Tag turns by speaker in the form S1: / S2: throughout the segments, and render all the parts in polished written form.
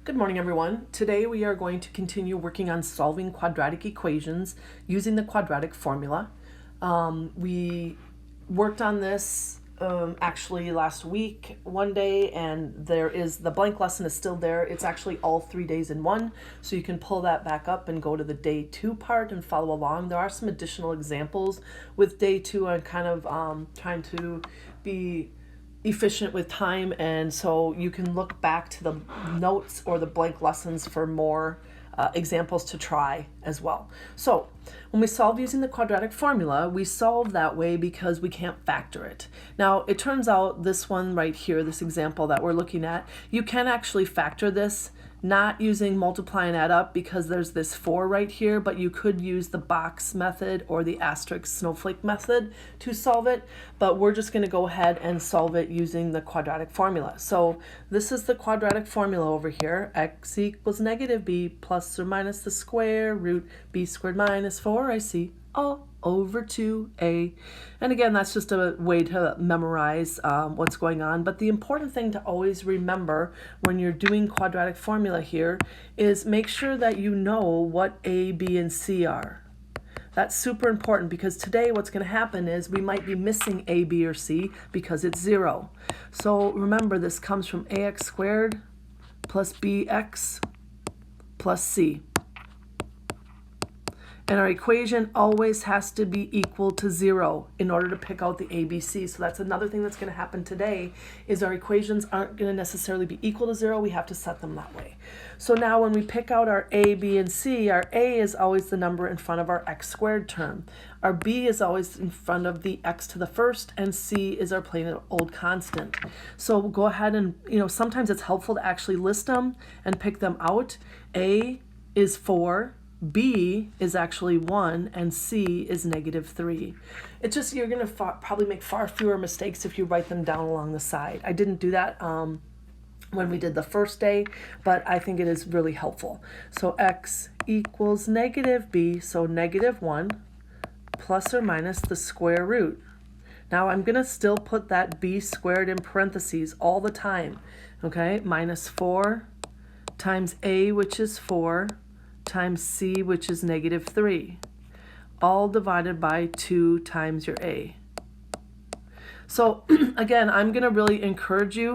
S1: Good morning, everyone. Today we are going to continue working on solving quadratic equations using the quadratic formula. We worked on this actually last week one day, and the blank lesson is still there. It's actually all 3 days in one, so you can pull that back up and go to the day 2 part and follow along. There are some additional examples with day 2. I'm kind of trying to be efficient with time, and so you can look back to the notes or the blank lessons for more examples to try as well. So when we solve using the quadratic formula, we solve that way because we can't factor it. Now it turns out this one right here, this example that we're looking at, you can actually factor this, not using multiply and add up because there's this 4 right here, but you could use the box method or the asterisk snowflake method to solve it, but we're just going to go ahead and solve it using the quadratic formula. So this is the quadratic formula over here. X equals negative b plus or minus the square root b squared minus 4ac all over 2a. And again, that's just a way to memorize what's going on. But the important thing to always remember when you're doing quadratic formula here is make sure that you know what a, b, and c are. That's super important because today what's going to happen is we might be missing a, b, or c because it's 0. So remember, this comes from ax squared plus bx plus c. And our equation always has to be equal to 0 in order to pick out the ABC. So that's another thing that's going to happen today is our equations aren't going to necessarily be equal to 0. We have to set them that way. So now when we pick out our A, B, and C, our A is always the number in front of our x squared term. Our B is always in front of the x to the first, and C is our plain old constant. So we'll go ahead and, sometimes it's helpful to actually list them and pick them out. A is 4. B is actually 1, and C is -3. It's just you're going to probably make far fewer mistakes if you write them down along the side. I didn't do that when we did the first day, but I think it is really helpful. So x equals -b, so -1 plus or minus the square root. Now I'm going to still put that b squared in parentheses all the time, okay? Minus 4 times a, which is 4, times c, which is -3, all divided by 2 times your a. So again, I'm going to really encourage you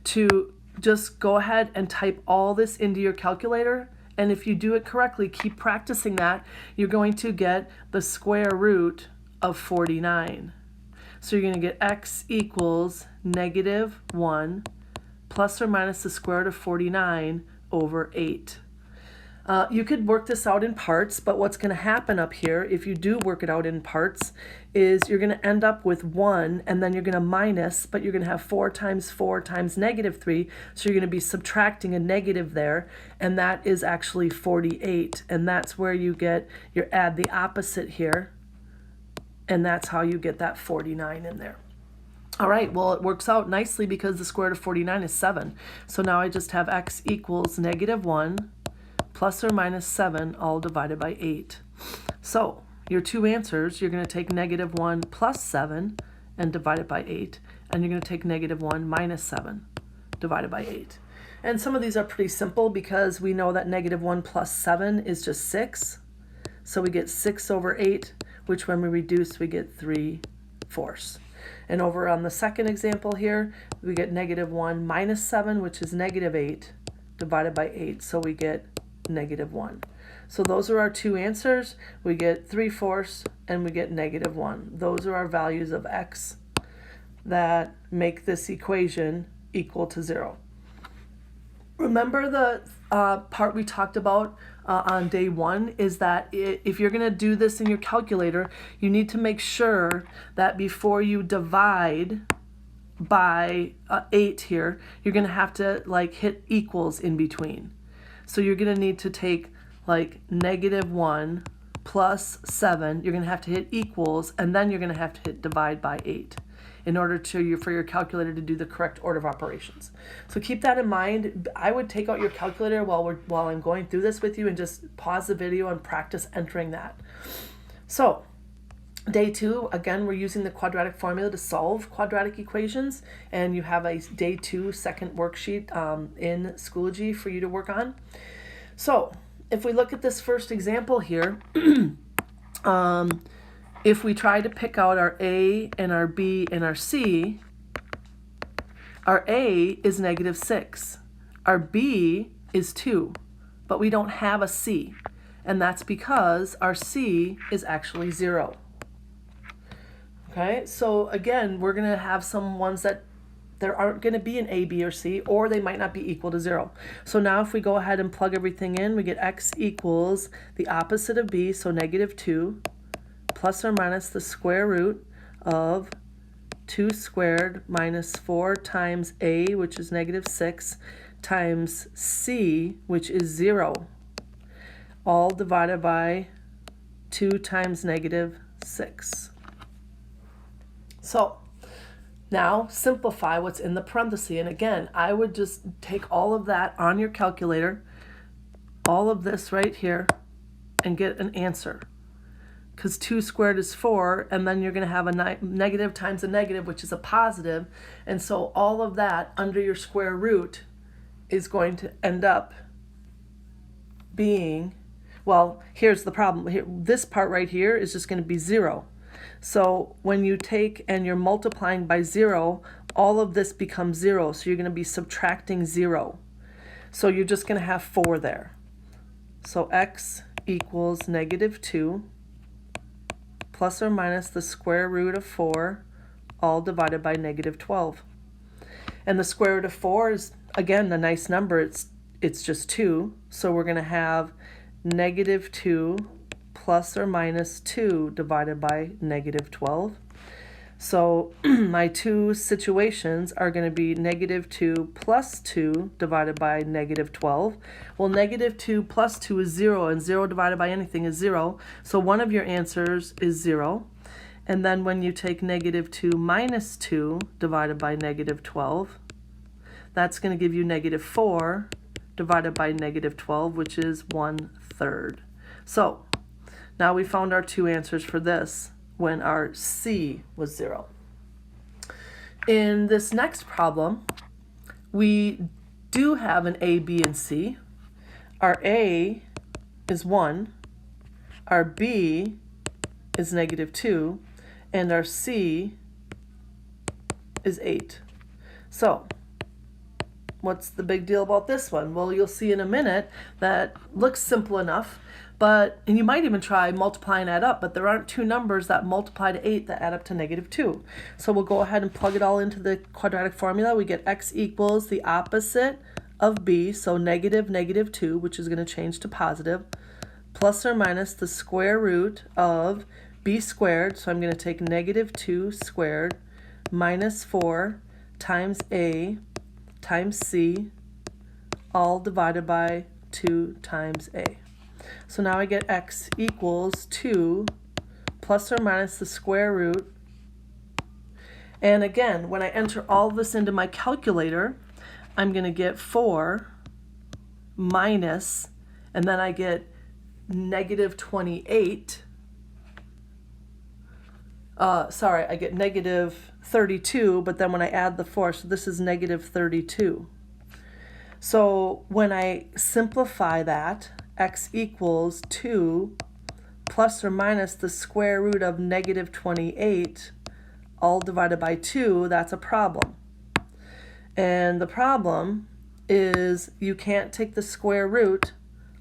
S1: to just go ahead and type all this into your calculator, and if you do it correctly, keep practicing that, you're going to get the square root of 49. So you're going to get x equals -1 plus or minus the square root of 49 over 8. You could work this out in parts, but what's going to happen up here, if you do work it out in parts, is you're going to end up with 1, and then you're going to minus, but you're going to have 4 times 4 times -3, so you're going to be subtracting a negative there, and that is actually 48, and that's where you add the opposite here, and that's how you get that 49 in there. All right, well, it works out nicely because the square root of 49 is 7. So now I just have x equals -1 plus or minus 7, all divided by 8. So your two answers, you're going to take -1 plus 7 and divide it by 8, and you're going to take -1 minus 7 divided by 8. And some of these are pretty simple because we know that -1 plus 7 is just 6. So we get 6 over 8, which when we reduce, we get 3/4. And over on the second example here, we get -1 minus 7, which is -8, divided by 8. So we get -1. So those are our two answers. We get 3/4 and we get -1. Those are our values of x that make this equation equal to 0. Remember the part we talked about on day 1 is that if you're going to do this in your calculator, you need to make sure that before you divide by 8 here, you're going to have to hit equals in between. So you're going to need to take -1 plus 7, you're going to have to hit equals, and then you're going to have to hit divide by 8 in order for your calculator to do the correct order of operations. So keep that in mind. I would take out your calculator while I'm going through this with you and just pause the video and practice entering that. So Day 2, again, we're using the quadratic formula to solve quadratic equations, and you have a Day 2 second worksheet in Schoology for you to work on. So if we look at this first example here, if we try to pick out our A and our B and our C, our A is -6, our B is 2, but we don't have a C, and that's because our C is actually 0. Okay, so again, we're going to have some ones that there aren't going to be an A, B, or C, or they might not be equal to 0. So now if we go ahead and plug everything in, we get x equals the opposite of B, so -2, plus or minus the square root of 2 squared minus 4 times A, which is -6, times C, which is 0, all divided by 2 times -6. So now simplify what's in the parenthesis. And again, I would just take all of that on your calculator, all of this right here, and get an answer. Because 2 squared is 4, and then you're going to have a negative times a negative, which is a positive. And so all of that under your square root is going to end up being, well, here's the problem. Here, this part right here is just going to be 0. So when you take and you're multiplying by 0, all of this becomes 0. So you're going to be subtracting 0. So you're just going to have 4 there. So x equals -2 plus or minus the square root of 4, all divided by -12. And the square root of 4 is, again, a nice number. It's just 2. So we're going to have -2 plus or minus 2 divided by -12. So my two situations are going to be -2 plus 2 divided by -12. Well, -2 plus 2 is 0, and 0 divided by anything is 0. So one of your answers is 0. And then when you take -2 minus 2 divided by -12, that's going to give you -4 divided by -12, which is 1/3. So now we found our two answers for this when our C was 0. In this next problem, we do have an A, B, and C. Our A is 1, our B is -2, and our C is 8. So what's the big deal about this one? Well, you'll see in a minute that looks simple enough, and you might even try multiply and add up, but there aren't two numbers that multiply to 8 that add up to -2. So we'll go ahead and plug it all into the quadratic formula. We get x equals the opposite of B, so -2, which is going to change to positive, plus or minus the square root of B squared, so I'm going to take -2 squared minus 4 times A times C, all divided by 2 times A. So now I get x equals 2 plus or minus the square root. And again, when I enter all this into my calculator, I'm going to get 4 minus, and then I get -28. I get -32, but then when I add the 4, so this is -32. So when I simplify that, x equals 2 plus or minus the square root of -28, all divided by 2, that's a problem. And the problem is you can't take the square root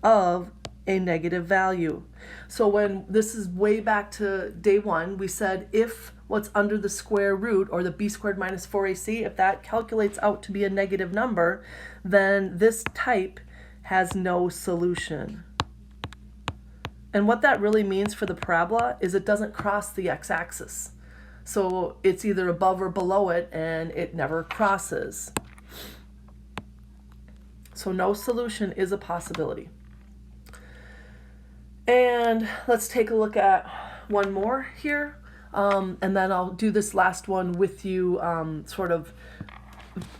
S1: of a negative value. So when this is way back to day 1, we said if what's under the square root, or the b squared minus 4ac, if that calculates out to be a negative number, then this type has no solution. And what that really means for the parabola is it doesn't cross the x-axis. So it's either above or below it, and it never crosses. So no solution is a possibility. And let's take a look at one more here, and then I'll do this last one with you,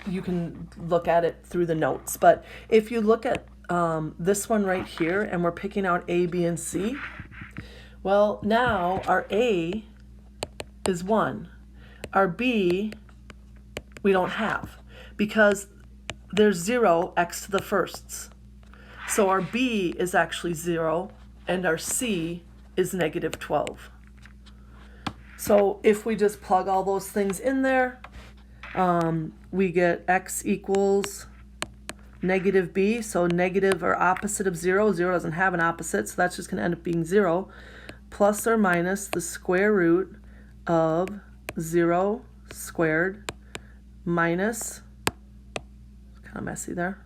S1: you can look at it through the notes. But if you look at this one right here, and we're picking out A, B, and C, well, now our A is 1. Our B, we don't have, because there's 0 x to the firsts. So our B is actually 0, and our C is negative 12. So if we just plug all those things in there, we get x equals negative b, so negative or opposite of 0. 0 doesn't have an opposite, so that's just going to end up being 0, plus or minus the square root of 0 squared minus, kind of messy there,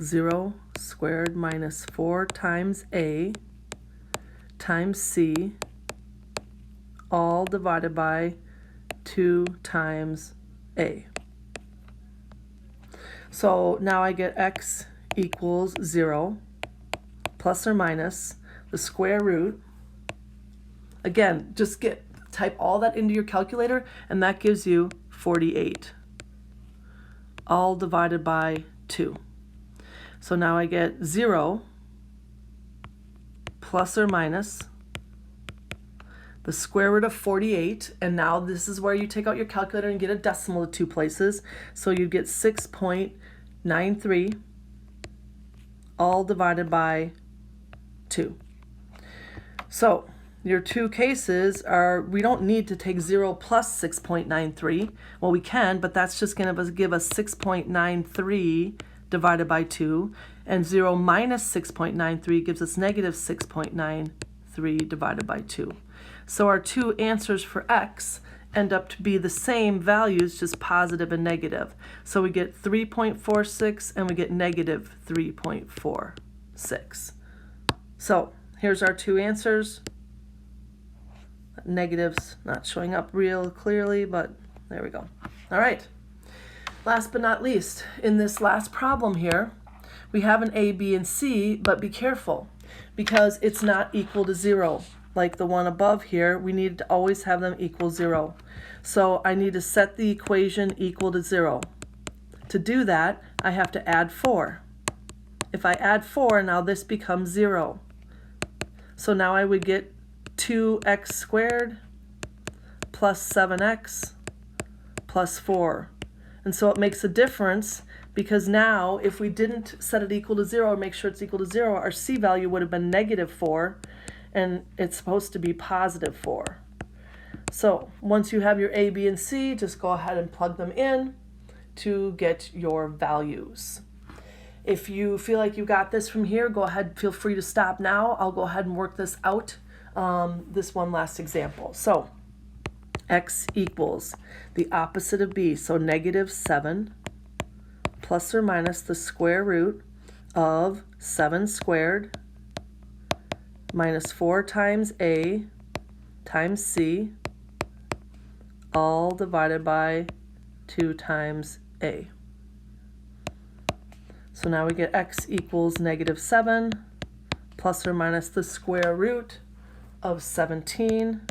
S1: 0 squared minus 4 times a times c, all divided by 2 times a. So now I get x equals 0 plus or minus the square root. Again, just type all that into your calculator, and that gives you 48, all divided by 2. So now I get 0 plus or minus the square root of 48, and now this is where you take out your calculator and get a decimal to 2 places. So you get 6.93, all divided by 2. So your two cases are, we don't need to take 0 plus 6.93. Well, we can, but that's just going to give us 6.93 divided by 2, and 0 minus 6.93 gives us negative 6.93 divided by 2. So our two answers for x end up to be the same values, just positive and negative. So we get 3.46 and we get negative 3.46. So here's our two answers. Negatives not showing up real clearly, but there we go. All right. Last but not least, in this last problem here, we have an A, B, and C, but be careful because it's not equal to 0. Like the one above here, we need to always have them equal 0. So I need to set the equation equal to 0. To do that, I have to add 4. If I add 4, now this becomes 0. So now I would get 2x squared plus 7x plus 4. And so it makes a difference because now if we didn't set it equal to 0 or make sure it's equal to 0, our C value would have been negative 4. And it's supposed to be positive 4. So once you have your A, B, and C, just go ahead and plug them in to get your values. If you feel like you got this from here, go ahead, feel free to stop now. I'll go ahead and work this out, this one last example. So x equals the opposite of b, so negative 7 plus or minus the square root of 7 squared minus 4 times a times c, all divided by 2 times a. So now we get x equals negative 7 plus or minus the square root of 17,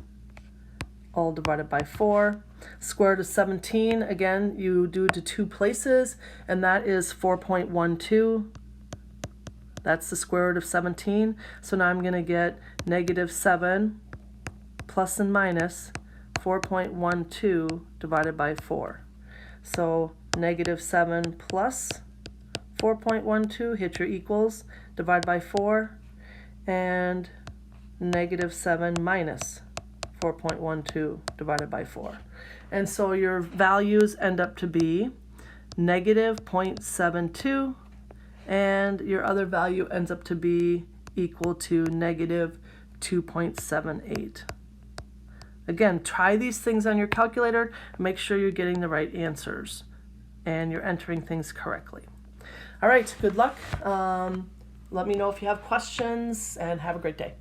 S1: all divided by 4. Square root of 17, again, you do it to 2 places, and that is 4.12. That's the square root of 17. So now I'm going to get negative 7 plus and minus 4.12 divided by 4. So negative 7 plus 4.12, hit your equals, divide by 4, and negative 7 minus 4.12 divided by 4. And so your values end up to be negative 0.72, and your other value ends up to be equal to negative 2.78. Again, try these things on your calculator. Make sure you're getting the right answers and you're entering things correctly. All right, good luck. Let me know if you have questions, and have a great day.